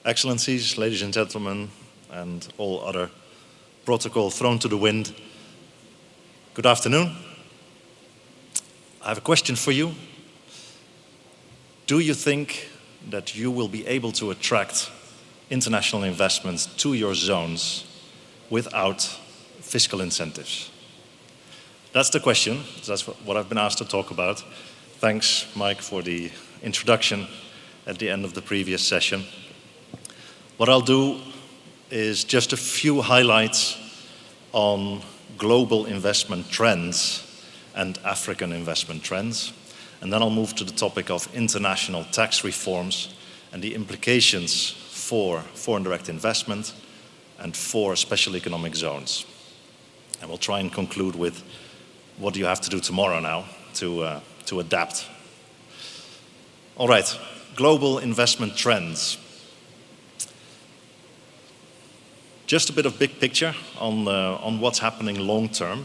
Excellencies, ladies and gentlemen, and all other protocol thrown to the wind, good afternoon. I have a question for you. Do you think that you will be able to attract international investments to your zones without fiscal incentives? That's the question. That's what I've been asked to talk about. Thanks, Mike, for the introduction at the end of the previous session. What I'll do is just a few highlights on global investment trends and African investment trends. And then I'll move to the topic of international tax reforms and the implications for foreign direct investment and for special economic zones. And we'll try and conclude with what do you have to do tomorrow now to adapt. All right, global investment trends. Just a bit of big picture on what's happening long term.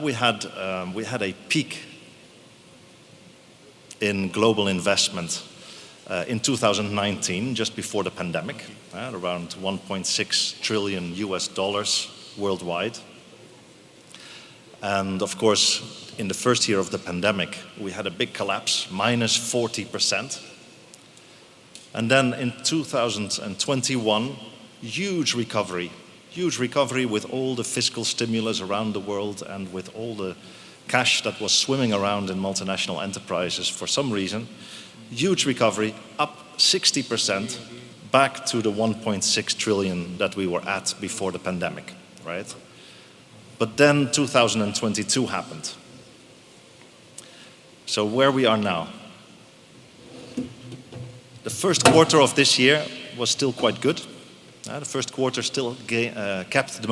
We had a peak in global investment in 2019, just before the pandemic, around 1.6 trillion US dollars worldwide. And of course, in the first year of the pandemic, we had a big collapse, minus 40%. And then in 2021, huge recovery with all the fiscal stimulus around the world and with all the cash that was swimming around in multinational enterprises for some reason. Huge recovery, up 60%, back to the 1.6 trillion that we were at before the pandemic, right? But then 2022 happened. So where we are now. The first quarter of this year was still quite good. The first quarter still kept the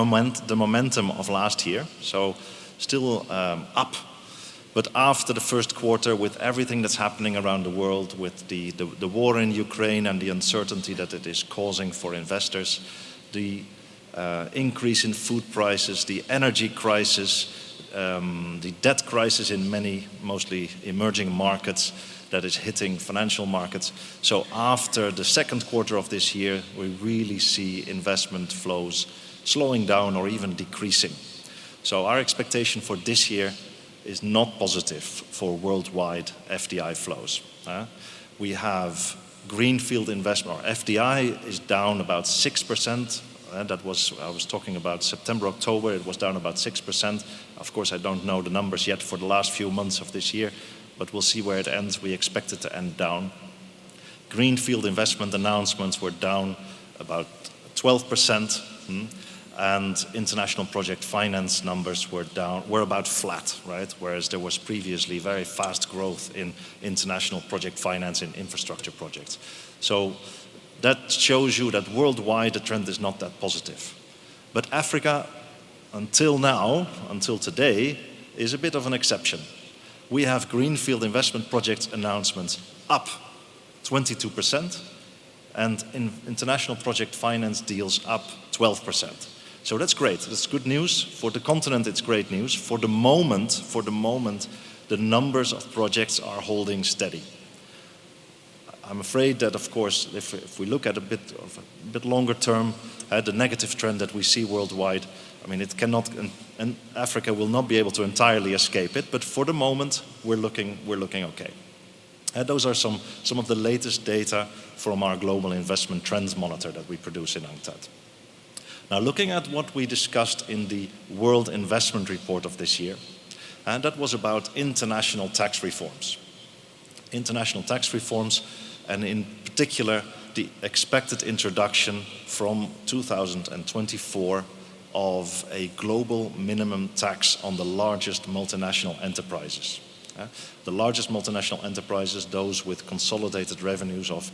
momentum of last year, so still up. But after the first quarter, with everything that's happening around the world, with the war in Ukraine and the uncertainty that it is causing for investors, the increase in food prices, the energy crisis, the debt crisis in many, mostly emerging markets, that is hitting financial markets. So after the second quarter of this year, we really see investment flows slowing down or even decreasing. So our expectation for this year is not positive for worldwide FDI flows. We have greenfield investment, or FDI is down about 6%. I was talking about September, October, it was down about 6%. Of course, I don't know the numbers yet for the last few months of this year, but we'll see where it ends. We expect it to end down. Greenfield investment announcements were down about 12%, and international project finance numbers were about flat, right? Whereas there was previously very fast growth in international project finance in infrastructure projects. So that shows you that worldwide the trend is not that positive. But Africa, until now, until today, is a bit of an exception. We have greenfield investment project announcements up 22%, and international project finance deals up 12%. So that's great. That's good news. For the continent, it's great news. For the moment, the numbers of projects are holding steady. I'm afraid that, of course, if we look at a bit longer term, the negative trend that we see worldwide, I mean, it cannot, and Africa will not be able to entirely escape it. But for the moment, we're looking okay. Those are some of the latest data from our Global Investment Trends Monitor that we produce in UNCTAD. Now, looking at what we discussed in the World Investment Report of this year, and that was about international tax reforms. International tax reforms, and in particular, the expected introduction from 2024 of a global minimum tax on the largest multinational enterprises. The largest multinational enterprises, those with consolidated revenues of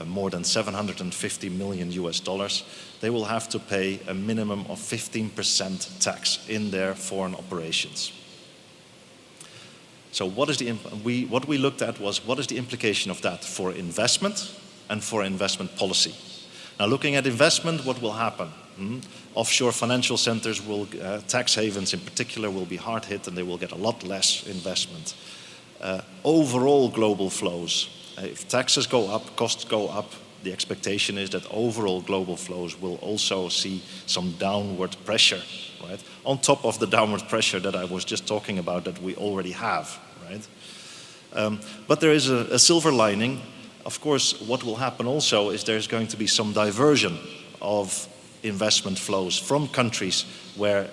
more than 750 million US dollars, they will have to pay a minimum of 15% tax in their foreign operations. So what we looked at was what is the implication of that for investment and for investment policy. Now, looking at investment, what will happen? Offshore financial centers will, tax havens in particular, will be hard hit and they will get a lot less investment. Overall global flows, if taxes go up, costs go up, the expectation is that overall global flows will also see some downward pressure, right? On top of the downward pressure that I was just talking about that we already have, right? But there is a silver lining. Of course, what will happen also is there's going to be some diversion of investment flows from countries where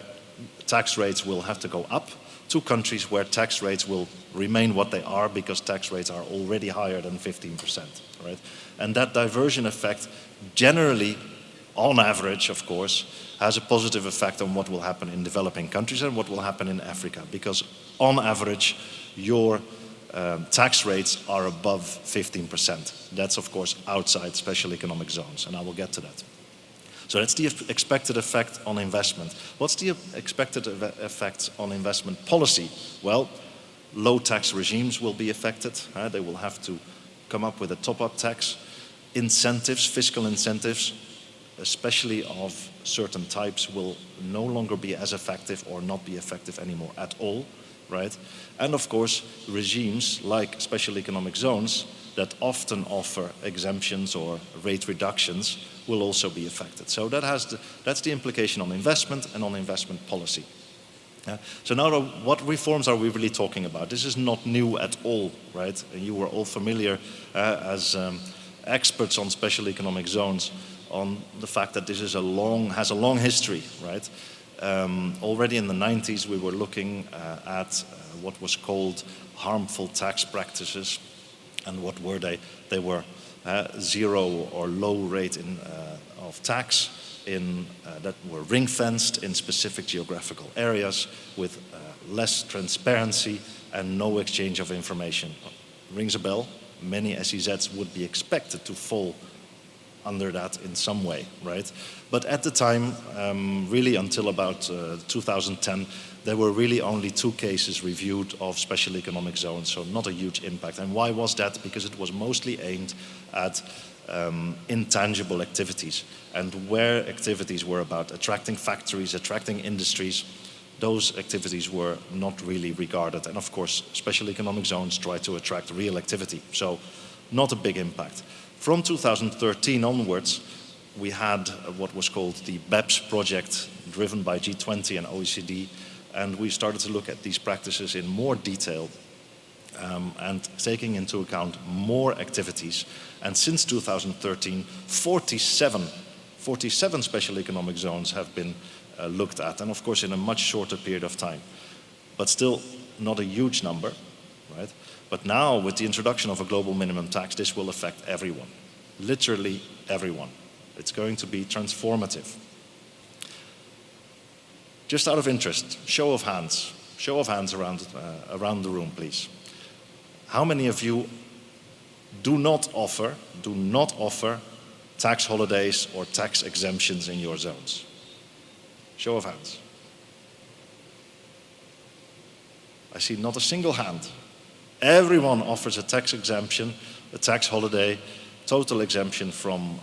tax rates will have to go up to countries where tax rates will remain what they are because tax rates are already higher than 15%, right? And that diversion effect generally, on average, of course, has a positive effect on what will happen in developing countries and what will happen in Africa, because on average, your tax rates are above 15%. That's, of course, outside special economic zones, and I will get to that. So that's the expected effect on investment. What's the expected effect on investment policy? Well, low tax regimes will be affected. They will have to come up with a top-up tax. Incentives, fiscal incentives, especially of certain types, will no longer be as effective or not be effective anymore at all, right? And of course, regimes like special economic zones that often offer exemptions or rate reductions will also be affected. So that's the implication on investment and on investment policy. So now what reforms are we really talking about? This is not new at all, right? And you were all familiar as experts on special economic zones on the fact that this is has a long history, right? Already in the 90s we were looking at what was called harmful tax practices. And what were they? They were zero or low rate of tax that were ring-fenced in specific geographical areas with less transparency and no exchange of information. Rings a bell. Many SEZs would be expected to fall under that in some way, right? But at the time, really until about 2010, there were really only 2 cases reviewed of special economic zones, so not a huge impact. And why was that? Because it was mostly aimed at intangible activities. And where activities were about attracting factories, attracting industries, those activities were not really regarded. And of course, special economic zones try to attract real activity. So not a big impact. From 2013 onwards, we had what was called the BEPS project, driven by G20 and OECD, and we started to look at these practices in more detail and taking into account more activities. And since 2013, 47 special economic zones have been looked at, and of course in a much shorter period of time. But still not a huge number, right? But now, with the introduction of a global minimum tax, this will affect everyone, literally everyone. It's going to be transformative. Just out of interest, show of hands around the room, please. How many of you do not offer tax holidays or tax exemptions in your zones? Show of hands. I see not a single hand. Everyone offers a tax exemption, a tax holiday, total exemption from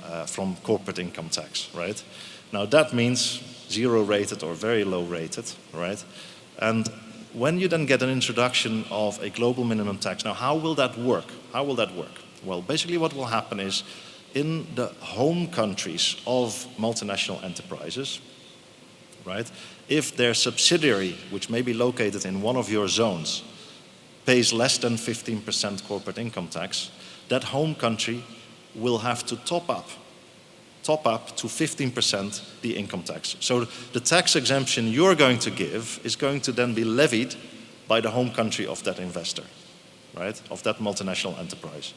corporate income tax, right? Now that means 0 rated or very low rated, right? And when you then get an introduction of a global minimum tax, now how will that work? How will that work? Well, basically what will happen is in the home countries of multinational enterprises, right? If their subsidiary, which may be located in one of your zones, pays less than 15% corporate income tax, that home country will have to top up to 15% the income tax. So the tax exemption you're going to give is going to then be levied by the home country of that investor, right? Of that multinational enterprise.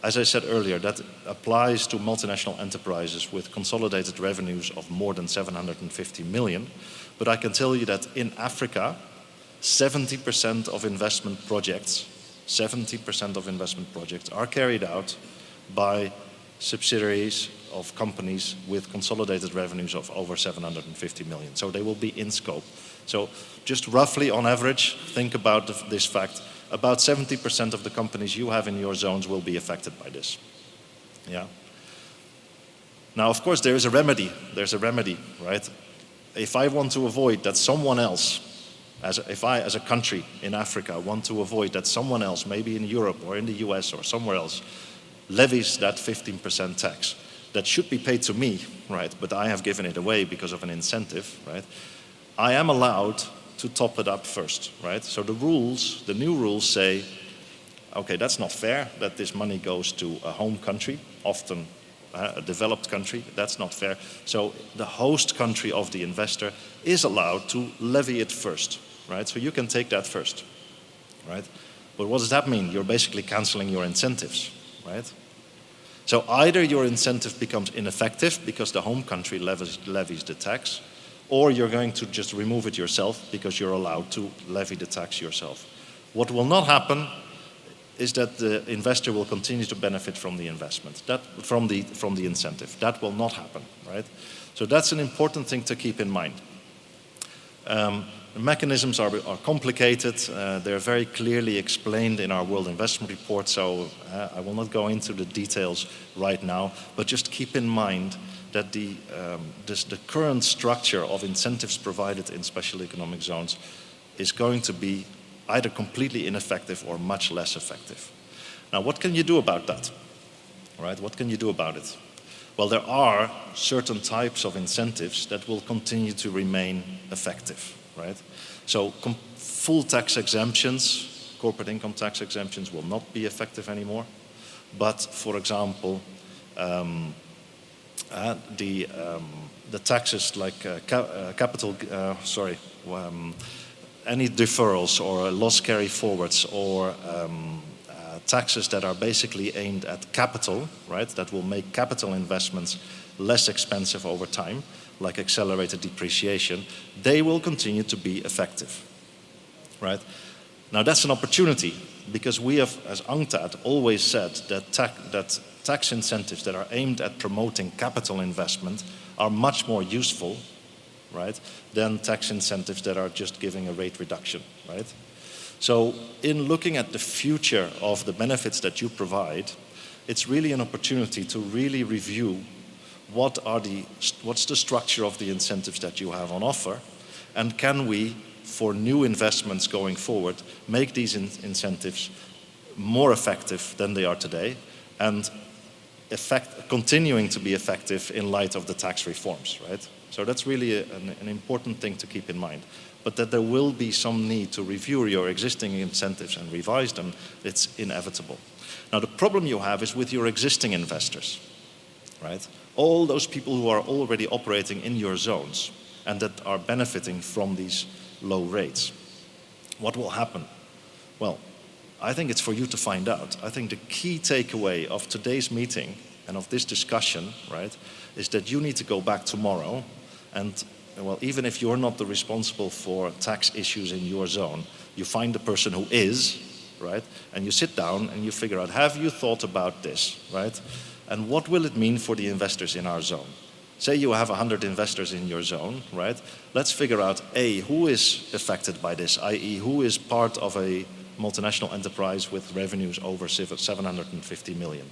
As I said earlier, that applies to multinational enterprises with consolidated revenues of more than 750 million. But I can tell you that in Africa, 70% of investment projects are carried out by subsidiaries of companies with consolidated revenues of over 750 million. So they will be in scope. So just roughly on average, think about this fact. About 70% of the companies you have in your zones will be affected by this. Yeah. Now, of course, there is a remedy. There's a remedy, right? If I want to avoid that someone else, if I, as a country in Africa, want to avoid that someone else, maybe in Europe or in the US or somewhere else, levies that 15% tax that should be paid to me, right? But I have given it away because of an incentive, right? I am allowed to top it up first, right? So the rules, the new rules say, okay, that's not fair that this money goes to a home country, often a developed country. That's not fair. So the host country of the investor is allowed to levy it first, right? So you can take that first, right? But what does that mean? You're basically canceling your incentives, right? So either your incentive becomes ineffective because the home country levies the tax, or you're going to just remove it yourself because you're allowed to levy the tax yourself. What will not happen is that the investor will continue to benefit from the investment, from the incentive. That will not happen, right? So that's an important thing to keep in mind. The mechanisms are complicated. They're very clearly explained in our World Investment Report, so I will not go into the details right now, but just keep in mind that the current structure of incentives provided in special economic zones is going to be either completely ineffective or much less effective. Now, what can you do about that? Right? What can you do about it? Well, there are certain types of incentives that will continue to remain effective, right? So full tax exemptions, corporate income tax exemptions will not be effective anymore. But, for example, the taxes like any deferrals or loss carry forwards or taxes that are basically aimed at capital, right, that will make capital investments less expensive over time, like accelerated depreciation, they will continue to be effective, right? Now that's an opportunity because we have, as UNCTAD, always said that tax incentives that are aimed at promoting capital investment are much more useful, right, than tax incentives that are just giving a rate reduction, right? So in looking at the future of the benefits that you provide, it's really an opportunity to really review what's the structure of the incentives that you have on offer, and can we, for new investments going forward, make these incentives more effective than they are today, and continuing to be effective in light of the tax reforms, right? So that's really an important thing to keep in mind. But that there will be some need to review your existing incentives and revise them, it's inevitable. Now the problem you have is with your existing investors, right? All those people who are already operating in your zones and that are benefiting from these low rates. What will happen? Well, I think it's for you to find out. I think the key takeaway of today's meeting and of this discussion, right, is that you need to go back tomorrow and, well, even if you're not the responsible for tax issues in your zone, you find the person who is, right, and you sit down and you figure out, have you thought about this, right? And what will it mean for the investors in our zone? Say you have 100 investors in your zone, right? Let's figure out, A, who is affected by this, i.e. who is part of a multinational enterprise with revenues over 750 million?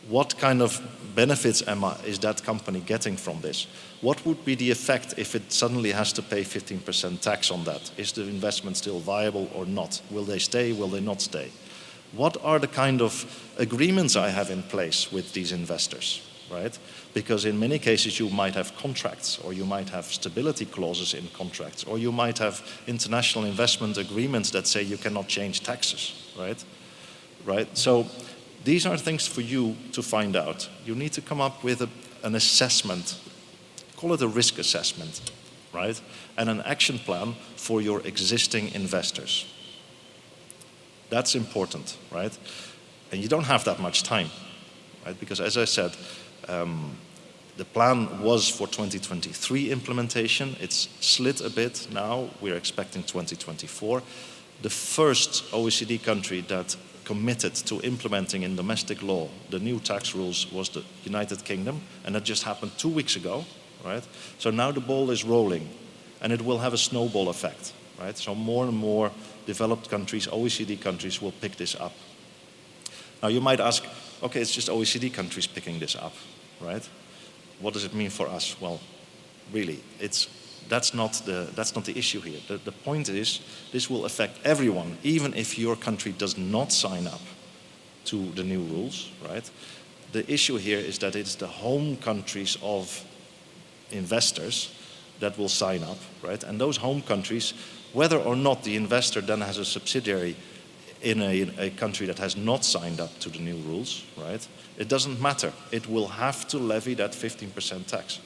What kind of benefits is that company getting from this? What would be the effect if it suddenly has to pay 15% tax on that? Is the investment still viable or not? Will they stay, will they not stay? What are the kind of agreements I have in place with these investors, right? Because in many cases you might have contracts, or you might have stability clauses in contracts, or you might have international investment agreements that say you cannot change taxes, right? Right? So these are things for you to find out. You need to come up with an assessment, call it a risk assessment, right? And an action plan for your existing investors. That's important, right? And you don't have that much time, right? Because as I said, the plan was for 2023 implementation. It's slid a bit now. We're expecting 2024. The first OECD country that committed to implementing in domestic law the new tax rules was the United Kingdom, and that just happened 2 weeks ago, right? So now the ball is rolling, and it will have a snowball effect, right? So more and more developed countries, OECD countries, will pick this up. Now you might ask, okay, it's just OECD countries picking this up, right? What does it mean for us? Well, really, that's not the issue here. The point is, this will affect everyone, even if your country does not sign up, to the new rules, right? The issue here is that it's the home countries of investors that will sign up, right? And those home countries, whether or not the investor then has a subsidiary in a country that has not signed up to the new rules, right? It doesn't matter. It will have to levy that 15% tax.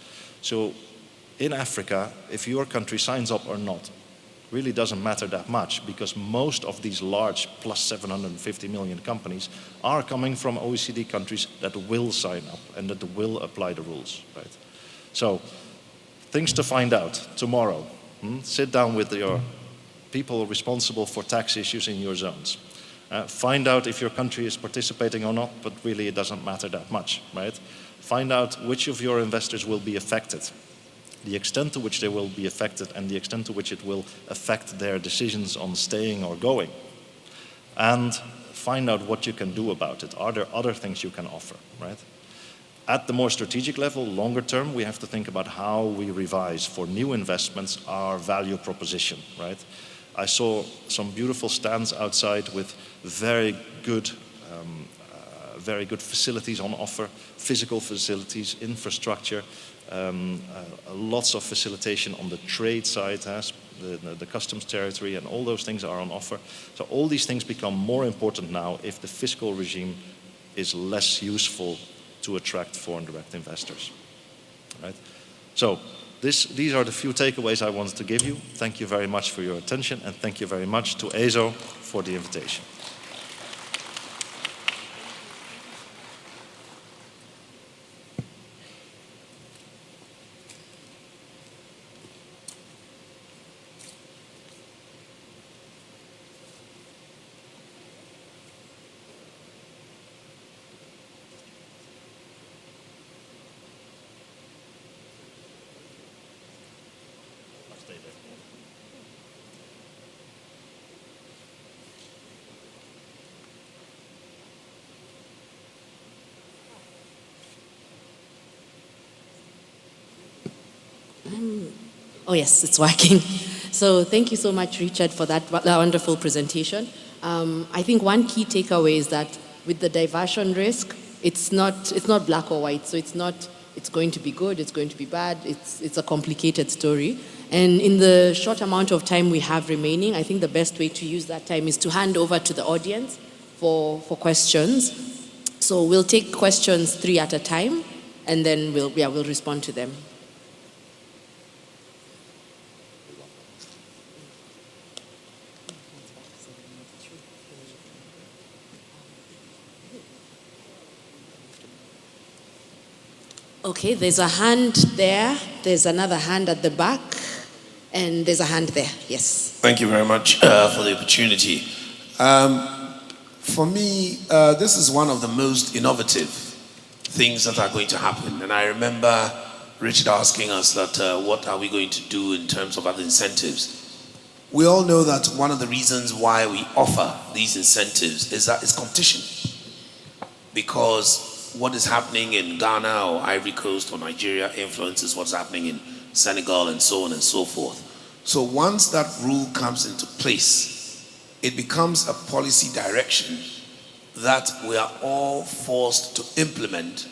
So in Africa, if your country signs up or not, really doesn't matter that much, because most of these large plus 750 million companies are coming from OECD countries that will sign up and that will apply the rules, right? So things to find out tomorrow. Sit down with your people responsible for tax issues in your zones. Find out if your country is participating or not, but really it doesn't matter that much, right? Find out which of your investors will be affected, the extent to which they will be affected, and the extent to which it will affect their decisions on staying or going. And find out what you can do about it. Are there other things you can offer, right? At the more strategic level, longer term, we have to think about how we revise for new investments our value proposition, right? I saw some beautiful stands outside with very good facilities on offer, physical facilities, infrastructure, lots of facilitation on the trade side, the customs territory, and all those things are on offer. So all these things become more important now if the fiscal regime is less useful to attract foreign direct investors, right? So these are the few takeaways I wanted to give you. Thank you very much for your attention, and thank you very much to EZO for the invitation. Oh yes, it's working. So thank you so much, Richard, for that wonderful presentation. I think one key takeaway is that with the diversion risk, it's not black or white. So it's going to be good, it's going to be bad. It's a complicated story. And in the short amount of time we have remaining, I think the best way to use that time is to hand over to the audience for questions. So we'll take questions 3 at a time, and then we'll respond to them. Okay, there's a hand there, there's another hand at the back, and there's a hand there, yes. Thank you very much for the opportunity. For me, this is one of the most innovative things that are going to happen. And I remember Richard asking us that what are we going to do in terms of other incentives. We all know that one of the reasons why we offer these incentives is that it's competition. Because what is happening in Ghana or Ivory Coast or Nigeria influences what's happening in Senegal and so on and so forth. So once that rule comes into place, it becomes a policy direction that we are all forced to implement,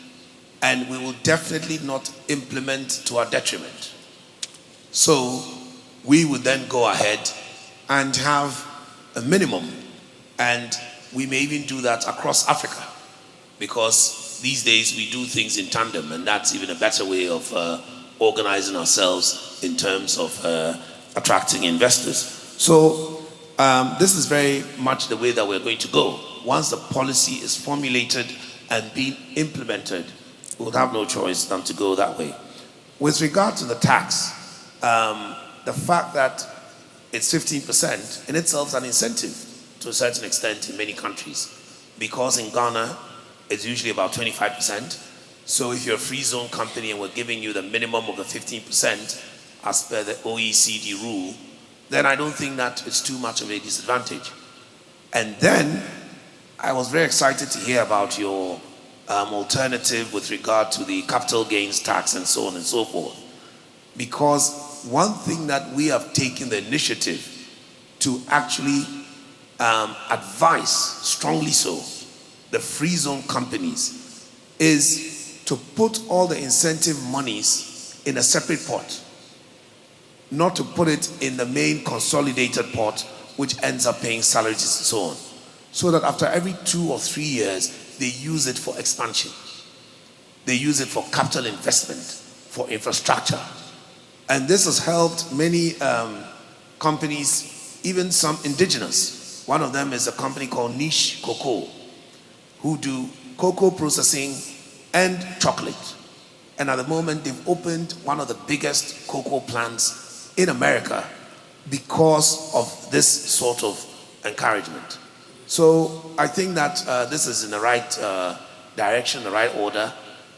and we will definitely not implement to our detriment. So we would then go ahead and have a minimum, and we may even do that across Africa, because these days we do things in tandem, and that's even a better way of organizing ourselves in terms of attracting investors. So this is very much the way that we're going to go. Once the policy is formulated and being implemented, we'll have no choice than to go that way. With regard to the tax, the fact that it's 15% in itself is an incentive to a certain extent in many countries, because in Ghana, it's usually about 25%. So if you're a free zone company and we're giving you the minimum of the 15% as per the OECD rule, then I don't think that it's too much of a disadvantage. And then I was very excited to hear about your alternative with regard to the capital gains tax and so on and so forth. Because one thing that we have taken the initiative to actually advise, strongly so, the free zone companies is to put all the incentive monies in a separate pot, not to put it in the main consolidated pot, which ends up paying salaries and so on. So that after every 2 or 3 years, they use it for expansion. They use it for capital investment, for infrastructure. And this has helped many companies, even some indigenous. One of them is a company called Niche Cocoa, who do cocoa processing and chocolate. And at the moment, they've opened one of the biggest cocoa plants in America because of this sort of encouragement. So I think that this is in the right direction, the right order,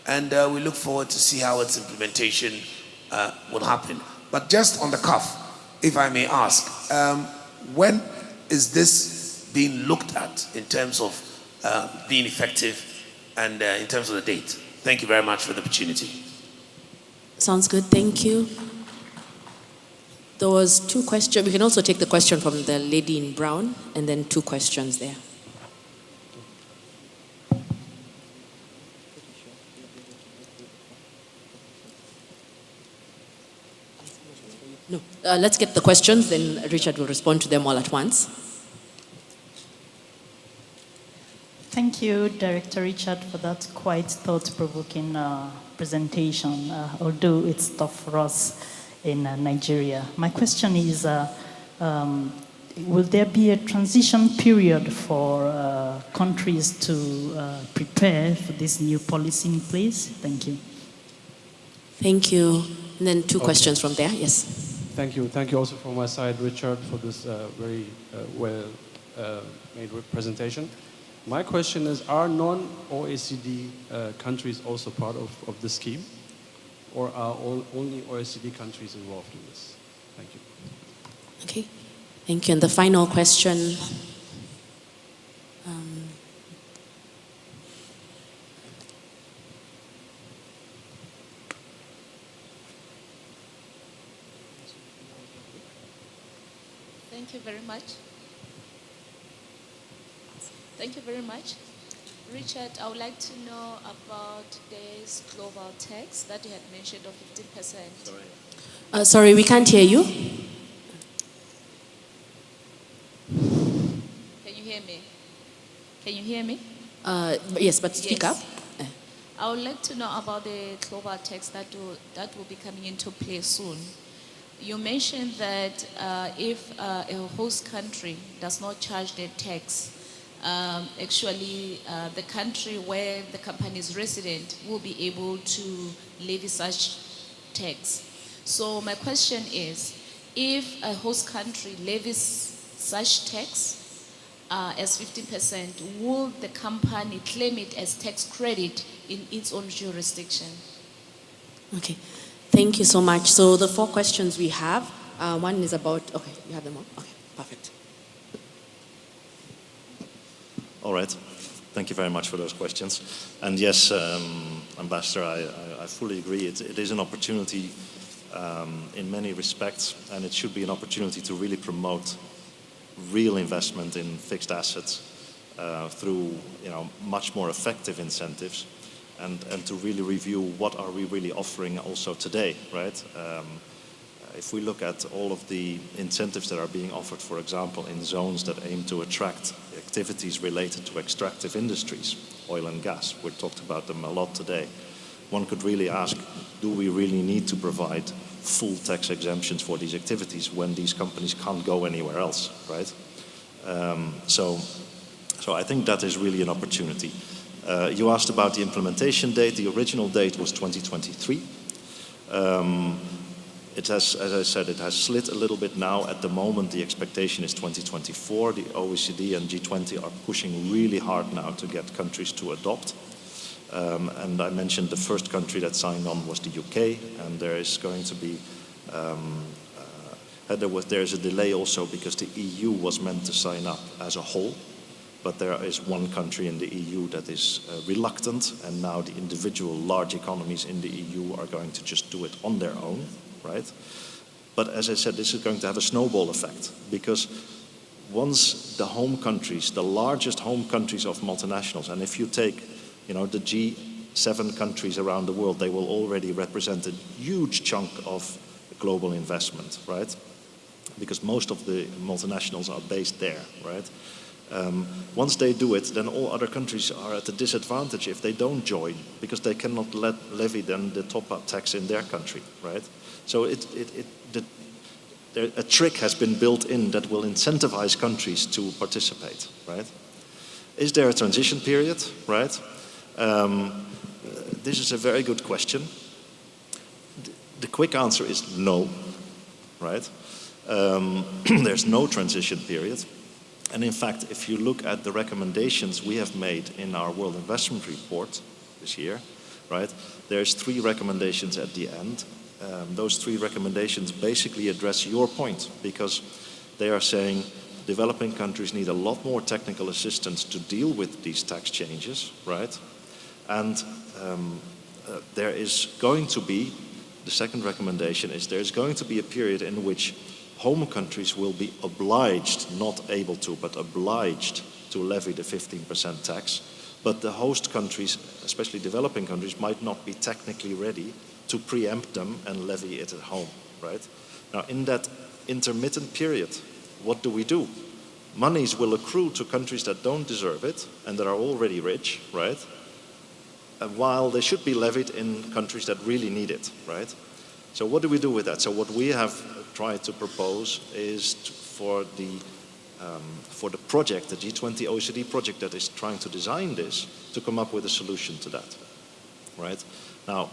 and we look forward to see how its implementation will happen. But just on the cuff, if I may ask, when is this being looked at in terms of being effective and in terms of the date? Thank you very much for the opportunity. Sounds good, thank you. There was 2 questions. We can also take the question from the lady in brown, and then 2 questions there. No, let's get the questions, then Richard will respond to them all at once. Thank you, Director Richard, for that quite thought-provoking presentation, although it's tough for us in Nigeria. My question is, will there be a transition period for countries to prepare for this new policy in place? Thank you. Thank you. And then 2 questions from there, yes. Thank you. Thank you also from my side, Richard, for this very well made presentation. My question is, are non-OECD countries also part of this scheme? Or are only OECD countries involved in this? Thank you. Okay, thank you. And the final question. Thank you very much. Thank you very much. Richard, I would like to know about this global tax that you had mentioned of 15%. Sorry, we can't hear you. Can you hear me? Can you hear me? Yes, but speak Yes. up. I would like to know about the global tax that will be coming into play soon. You mentioned that if a host country does not charge their tax, actually the country where the company is resident will be able to levy such tax. So my question is, if a host country levies such tax as 15%, will the company claim it as tax credit in its own jurisdiction? Okay, thank you so much. So the 4 questions we have, one is about, okay, you have them all? Okay, perfect. All right. Thank you very much for those questions. And yes, Ambassador, I fully agree. It is an opportunity in many respects, and it should be an opportunity to really promote real investment in fixed assets through much more effective incentives, and to really review what are we really offering also today, right? If we look at all of the incentives that are being offered, for example, in zones that aim to attract activities related to extractive industries, oil and gas, we talked about them a lot today, one could really ask, do we really need to provide full tax exemptions for these activities when these companies can't go anywhere else, right? So I think that is really an opportunity. You asked about the implementation date. The original date was 2023. It has, as I said, it has slid a little bit now. At the moment, the expectation is 2024. The OECD and G20 are pushing really hard now to get countries to adopt. And I mentioned the first country that signed on was the UK, and there is going to be, there is a delay also because the EU was meant to sign up as a whole, but there is one country in the EU that is reluctant, and now the individual large economies in the EU are going to just do it on their own, right? But as I said, this is going to have a snowball effect, because once the home countries, the largest home countries of multinationals, and if you take, the G7 countries around the world, they will already represent a huge chunk of global investment, right? Because most of the multinationals are based there, right? Once they do it, then all other countries are at a disadvantage if they don't join, because they cannot levy then the top-up tax in their country, right? So a trick has been built in that will incentivize countries to participate, right? Is there a transition period, right? This is a very good question. The quick answer is no, right? There's no transition period. And in fact, if you look at the recommendations we have made in our World Investment Report this year, right, there's 3 recommendations at the end. Those 3 recommendations basically address your point, because they are saying developing countries need a lot more technical assistance to deal with these tax changes, right? And there is going to be, the second recommendation is there's going to be a period in which home countries will be obliged, not able to, but obliged to levy the 15% tax. But the host countries, especially developing countries, might not be technically ready to preempt them and levy it at home, right? Now, in that intermittent period, what do? Monies will accrue to countries that don't deserve it and that are already rich, right? While they should be levied in countries that really need it, right? So what do we do with that? So what we have tried to propose is for the project, the G20 OECD project that is trying to design this, to come up with a solution to that, right? Now,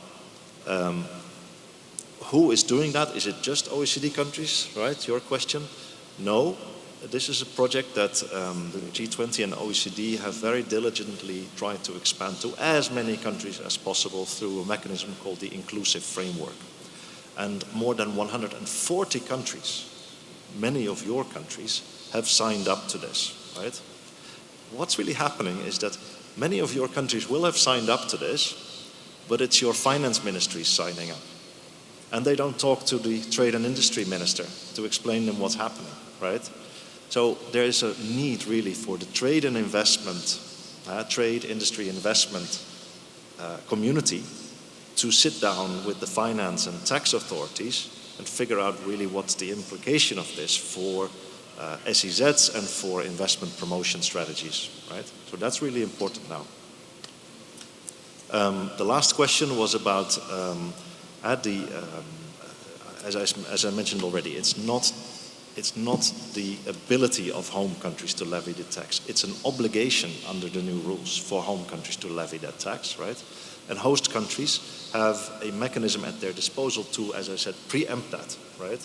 who is doing that? Is it just OECD countries, right? Your question? No. This is a project that the G20 and OECD have very diligently tried to expand to as many countries as possible through a mechanism called the Inclusive Framework. And more than 140 countries, many of your countries, have signed up to this, right? What's really happening is that many of your countries will have signed up to this, but it's your finance ministries signing up. And they don't talk to the trade and industry minister to explain them what's happening, right? So there is a need really for the trade and investment, trade, industry, investment community to sit down with the finance and tax authorities and figure out really what's the implication of this for SEZs and for investment promotion strategies, right? So that's really important now. The last question was about as I mentioned already, it's not the ability of home countries to levy the tax. It's an obligation under the new rules for home countries to levy that tax, right? And host countries have a mechanism at their disposal to, as I said, preempt that, right?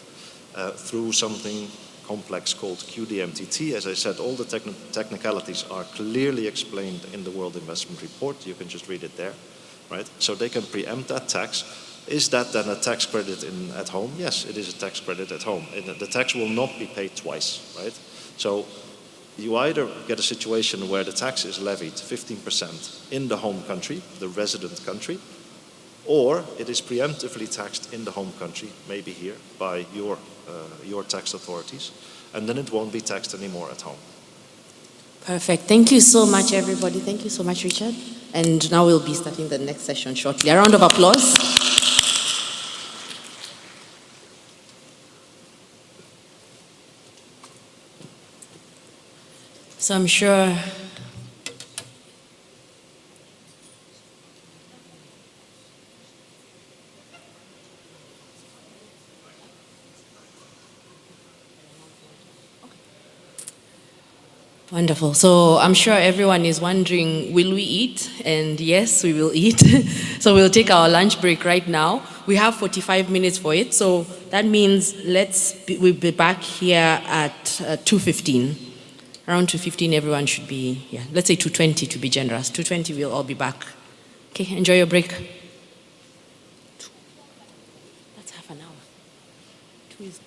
Through something complex called QDMTT. As I said, all the technicalities are clearly explained in the World Investment Report. You can just read it there, right? So they can preempt that tax. Is that then a tax credit at home? Yes, it is a tax credit at home. The tax will not be paid twice, right? So you either get a situation where the tax is levied 15% in the home country, the resident country, or it is preemptively taxed in the home country, maybe here, by your tax authorities, and then it won't be taxed anymore at home. Perfect. Thank you so much, everybody. Thank you so much, Richard. And now we'll be starting the next session shortly. A round of applause. So I'm sure wonderful. So I'm sure everyone is wondering, will we eat? And yes, we will eat. So we'll take our lunch break right now. We have 45 minutes for it. So that means we'll be back here at 2:15. Around 2:15, everyone should be, let's say 2:20 to be generous. 2:20, we'll all be back. Okay, enjoy your break. That's half an hour. 2 is